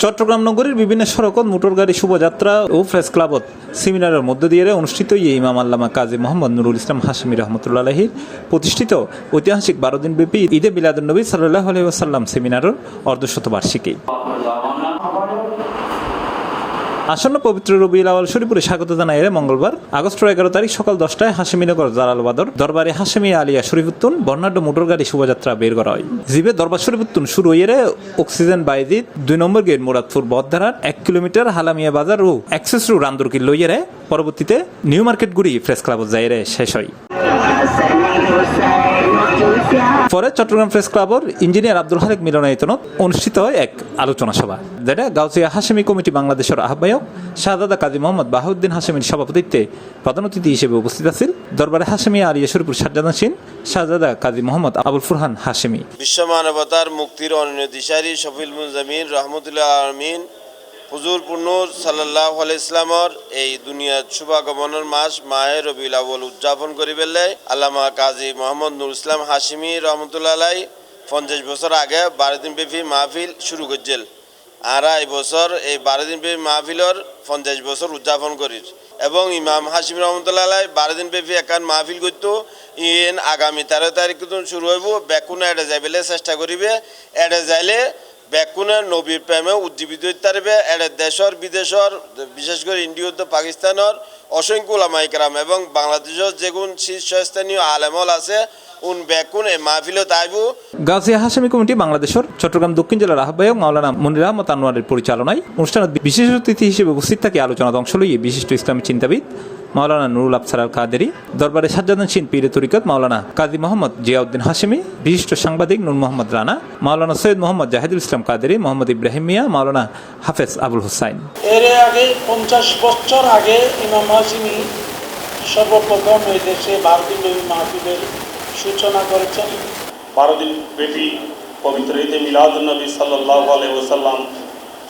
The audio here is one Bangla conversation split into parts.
চট্টগ্রাম নগরীর বিভিন্ন সড়কত মোটরগাড়ি শোভাযাত্রা ও প্রেস ক্লাবত সেমিনারের মধ্য দিয়ে অনুষ্ঠিত ইমাম আল্লামা কাজী মোহাম্মদ নুরুল ইসলাম হাশেমী রহমতুল্লাহ আলাইহির প্রতিষ্ঠিত ঐতিহাসিক 12 দিনব্যাপী ঈদে মিলাদুন্নবী সাল্লাল্লাহু আলাইহি ওয়াসাল্লাম সেমিনারের অর্ধশতবার্ষিকী। আসন্ন পবিত্র রবিউল আউয়াল শরীফে স্বাগত জানায় মঙ্গলবার আগস্ট 11 তারিখ সকাল 10টায় হাশেমীনগর জালালবাদর দরবারে হাশেমী আলিয়া শরীফুত্তুন বর্ণাঢ্য মোটরগাড়ি শোভাযাত্রা বের করা হয়। জিবে দরবার শরীফুত্তুন শুরু হয়ে অক্সিজেন বাইজিদ 2 নম্বর গেট মুরাদপুর বদধারার 1 কিলোমিটার হালামিয়া বাজার ও অ্যাক্সেস রু রান্দরকি লইয়েরে পরবর্তীতে নিউ মার্কেট গুড়ি প্রেস ক্লাবত যাইরে শেষ হয়। পরে চট্টগ্রাম প্রেস ক্লাবর ইঞ্জিনিয়ার আব্দুল হালিক মিলনায়তনত অনুষ্ঠিত হয় এক আলোচনা সভা, যেটা গাউছিয়া হাশেমী কমিটি বাংলাদেশের আহ্বায়ক শাহজাদা কাজী মোহাম্মদ বাহাউদ্দিন হাশেমীর সভাপতিত্বে প্রধান অতিথি হিসেবে উপস্থিত আছেন দরবারে হাশেমী আলিয়া শরীফুর সাজ্জাদানশীন শাহজাদা কাজী মোহাম্মদ আবুল ফুরহান হাশেমী। বিশ্ব মানবতার মুক্তির অনন্য দিশারি শফিল মুজামিন রহমতুল্লাহ আলমিন হুজুর পুরনুর সাল্লাল্লাহু আলাইহি ইসলামর এই দুনিয়ার শুভাগমনের মাস মাহে রবিউল আউয়াল উদযাপন করিবেলে আল্লামা কাজী মোহাম্মদ নুরুল ইসলাম হাশেমী রহমতুল্লাহ আলাই 50 বছর আগে 12 দিন ব্যাপী মাহফিল শুরু করছিল। আর এই বছর এই 12 দিন ব্যাপী মাহফিলর 50 বছর উদযাপন করির এবং ইমাম হাশেমী রহমতুল্লাহ আলাই 12 দিন ব্যাপী একান মাহফিল করতো। ইন আগামী 13 তারিখ শুরু হইব। বেকুনা এটা যাইবেলে চেষ্টা করিবে, এটা যাইলে বেকুনের নবীর প্রেমে উজ্জীবিত হইতে পারবে। এটা দেশর বিদেশর বিশেষ করে ইন্ডিয়া পাকিস্তানের অসংখ্য ওলামায়ে কেরাম এবং বাংলাদেশের যেগুন শীর্ষস্থানীয় আলেমল আছে উন বেকুন এই মাহফিলে তাইবু। গাউছিয়া হাশেমী কমিটি বাংলাদেশের চট্টগ্রাম দক্ষিণ জেলার আহ্বায়ক মাওলানা মনির আহমদ আনোয়ারের পরিচালনায় অনুষ্ঠানে বিশেষ অতিথি হিসেবে উপস্থিত থাকে আলোচনায় অংশ লইয়ে বিশিষ্ট ইসলামী চিন্তাবিদ মাওলানা নুরুল আফসার আল কাদেরী, দরবারে সাজ্জাদানশীন পীরে তরিকত মাওলানা কাজী মোহাম্মদ জিয়াউদ্দিন হাশেমী, বিশিষ্ট সাংবাদিক নূর মোহাম্মদ রানা, মাওলানা সৈয়দ মোহাম্মদ জাহিদুল ইসলাম কাদেরী, মোহাম্মদ ইব্রাহিম মিয়া, মাওলানা হাফেজ আবুল হুসাইন। এর আগে 50 বছর আগে ইমাম হাশেমী সর্বপ্রথম এই দেশে 12 দিন ব্যাপী মাহফিলের সূচনা করেছেন। 12 দিন ব্যাপী পবিত্র ঈদে মিলাদুন্নবী সাল্লাল্লাহু আলাইহি ওয়াসাল্লাম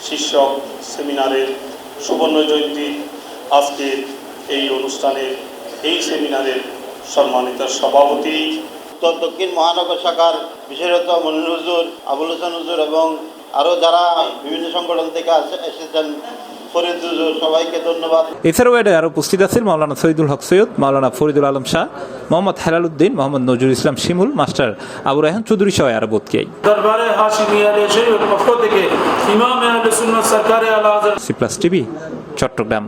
শীর্ষক সেমিনারের সুবর্ণ জয়ন্তী আজকে এই অনুষ্ঠানের এই সেমিনারের সম্মানিত সভাপতি উত্তর দক্ষিণ মহানগর শাখার বিশেষত মনির হুজুর, আবুল হোসেন হুজুর এবং আরও যারা বিভিন্ন সংগঠন থেকে এসেছেন ফরিদ হুজুর, সবাইকে ধন্যবাদ। এছাড়াও এটা আরো উপস্থিত আছেন মাওলানা সৈয়দুল হক সৈয়দ, মাওলানা ফরিদুল আলম শাহ, মোহাম্মদ হেলাল উদ্দিন, মোহাম্মদ নজরুল ইসলাম শিমুল, মাস্টার আবু রায়হান চৌধুরী সহ আরো বোধকেই। দরবারে হাশেমী আলিয়া শরীফের পক্ষ থেকে ইমাম আহলে সুন্নাত সরকারে আলা হযরত সি প্লাস টিভি চট্টগ্রাম।